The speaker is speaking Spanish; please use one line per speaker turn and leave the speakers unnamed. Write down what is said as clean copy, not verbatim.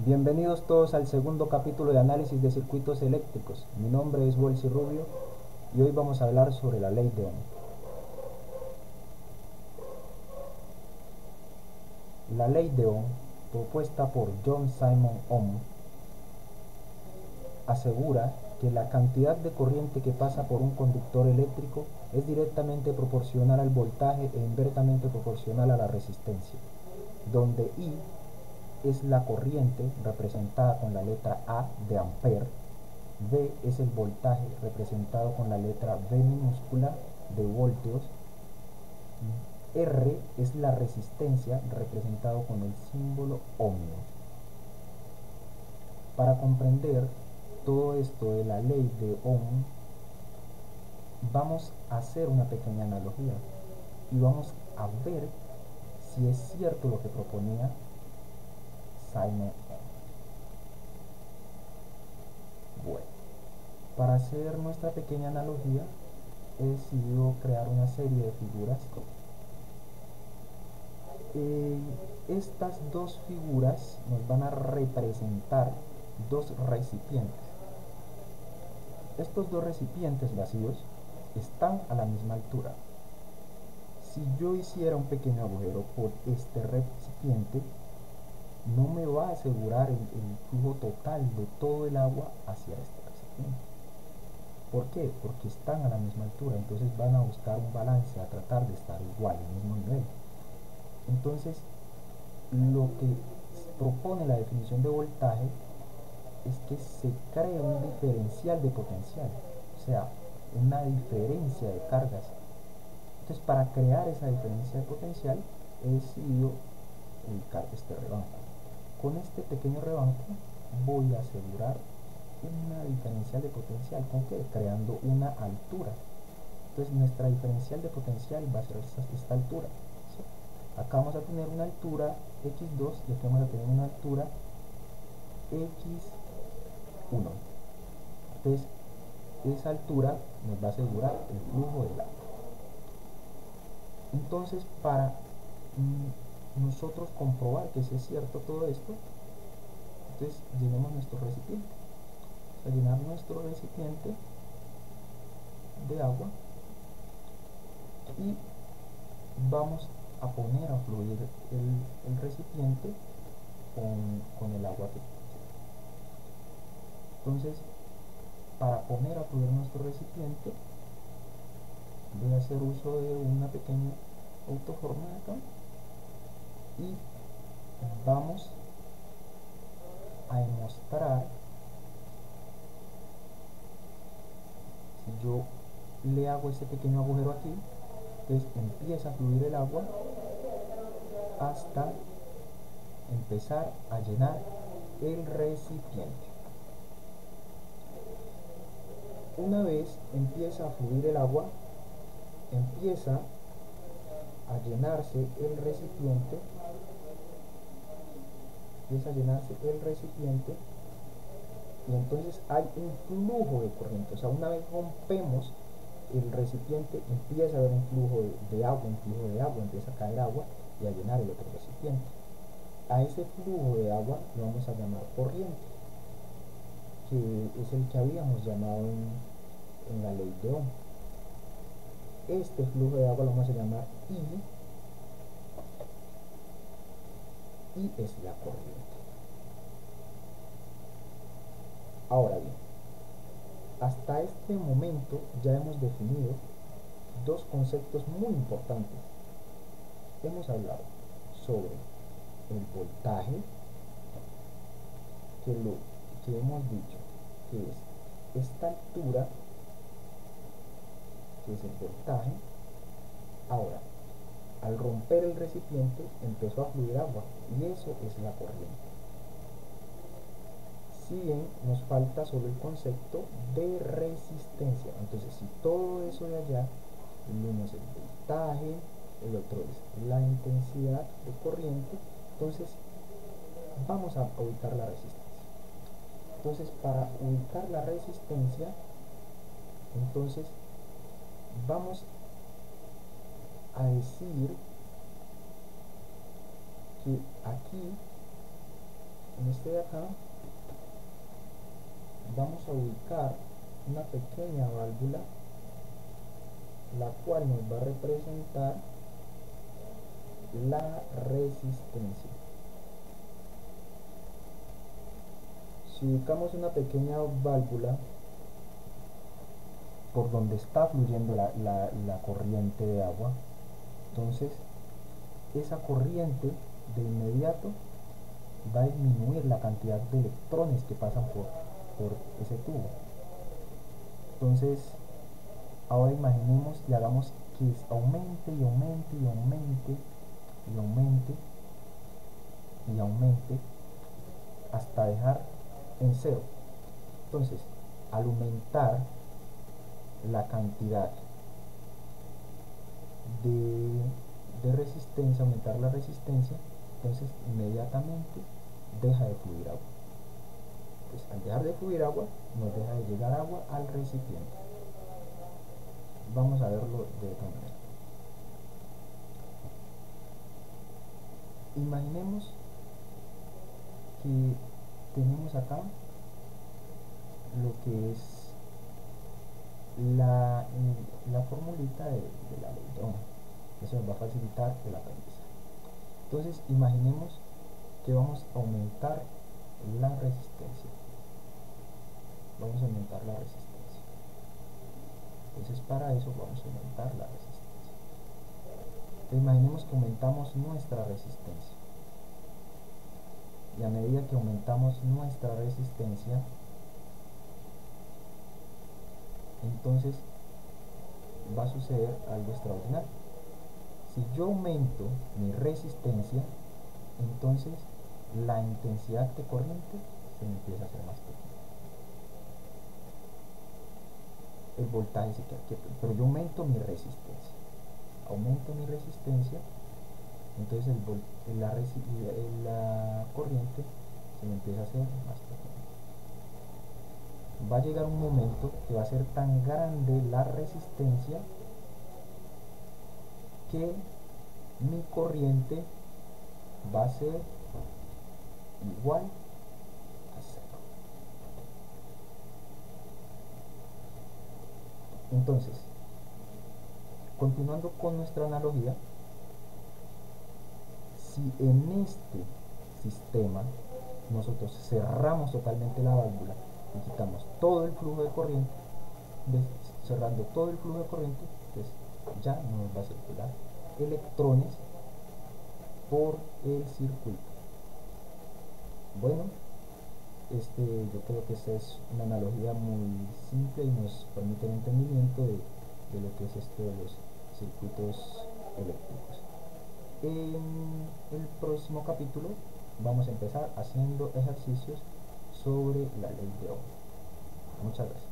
Bienvenidos todos al segundo capítulo de análisis de circuitos eléctricos. Mi nombre es Wolsey Rubio y hoy vamos a hablar sobre la ley de Ohm. La ley de Ohm, propuesta por John Simon Ohm, asegura que la cantidad de corriente que pasa por un conductor eléctrico es directamente proporcional al voltaje e inversamente proporcional a la resistencia, donde I es la corriente representada con la letra A de ampere, V es el voltaje representado con la letra V minúscula de voltios, R es la resistencia representado con el símbolo ohmio. Para comprender todo esto de la ley de Ohm, vamos a hacer una pequeña analogía y vamos a ver si es cierto lo que proponía Simon Ohm. Bueno, para hacer nuestra pequeña analogía he decidido crear una serie de figuras. Estas dos figuras nos van a representar dos recipientes. Estos dos recipientes vacíos están a la misma altura. Si yo hiciera un pequeño agujero por este recipiente, no me va a asegurar el flujo total de todo el agua hacia este recipiente. ¿Por qué? Porque están a la misma altura, entonces van a buscar un balance, a tratar de estar igual, al mismo nivel. Entonces, lo que propone la definición de voltaje es que se cree un diferencial de potencial, o sea, una diferencia de cargas. Entonces, para crear esa diferencia de potencial, he decidido ubicar este rebanco. Con este pequeño rebanco voy a asegurar una diferencial de potencial. ¿Con qué? Creando una altura. Entonces, nuestra diferencial de potencial va a ser esta altura. ¿Sí? Acá vamos a tener una altura x2 y aquí vamos a tener una altura x1. Entonces, esa altura nos va a asegurar el flujo del agua. Entonces, para nosotros comprobar que sí es cierto todo esto, entonces llenemos nuestro recipiente. O sea, llenar nuestro recipiente de agua y vamos a poner a fluir el recipiente con el agua que entonces, para poner a fluir nuestro recipiente, voy a hacer uso de una pequeña autoforma acá y vamos a demostrar, si yo le hago ese pequeño agujero aquí, entonces empieza a fluir el agua hasta empezar a llenar el recipiente. Una vez empieza a fluir el agua, empieza a llenarse el recipiente, y entonces hay un flujo de corriente. O sea, una vez rompemos el recipiente, empieza a haber un flujo de agua, empieza a caer agua y a llenar el otro recipiente. A ese flujo de agua lo vamos a llamar corriente, que es el que habíamos llamado en la ley de Ohm. Este flujo de agua lo vamos a llamar I es la corriente. Ahora bien, hasta este momento ya hemos definido dos conceptos muy importantes. Hemos hablado sobre el voltaje, que hemos dicho que es esta altura, que es el voltaje. Ahora, al romper el recipiente empezó a fluir agua y eso es la corriente. Si bien nos falta solo el concepto de resistencia. Entonces, si todo eso de allá, uno es el voltaje, el otro es la intensidad de corriente, entonces vamos a ubicar la resistencia. Entonces, para ubicar la resistencia, entonces vamos a decir que aquí este de acá vamos a ubicar una pequeña válvula, la cual nos va a representar la resistencia. Si ubicamos una pequeña válvula por donde está fluyendo la corriente de agua, entonces esa corriente de inmediato va a disminuir la cantidad de electrones que pasan por ese tubo. Entonces ahora imaginemos y hagamos que aumente y aumente y aumente y aumente y aumente hasta dejar en cero. Entonces, al aumentar la cantidad de resistencia, aumentar la resistencia, entonces inmediatamente deja de fluir agua. Pues al dejar de fluir agua, nos deja de llegar agua al recipiente. Vamos a verlo de otra manera. Imaginemos que tenemos acá lo que es la formulita de la ley de Ohm. Eso nos va a facilitar el aprendizaje. Entonces imaginemos que vamos a aumentar la resistencia. Vamos a aumentar la resistencia. Entonces para eso vamos a aumentar la resistencia. Entonces imaginemos que aumentamos nuestra resistencia. Y a medida que aumentamos nuestra resistencia, entonces va a suceder algo extraordinario. Si yo aumento mi resistencia, entonces la intensidad de corriente se me empieza a hacer más pequeña. El voltaje se queda quieto, pero yo aumento mi resistencia. Aumento mi resistencia, entonces la corriente se me empieza a hacer más pequeña. Va a llegar un momento que va a ser tan grande la resistencia que mi corriente va a ser igual a 0. Entonces, continuando con nuestra analogía, si en este sistema nosotros cerramos totalmente la válvula y quitamos todo el flujo de corriente, cerrando todo el flujo de corriente, pues ya no nos va a circular electrones por el circuito. Bueno, yo creo que esta es una analogía muy simple y nos permite el entendimiento de lo que es esto de los circuitos eléctricos. En el próximo capítulo vamos a empezar haciendo ejercicios sobre la ley de Ohm. Muchas gracias.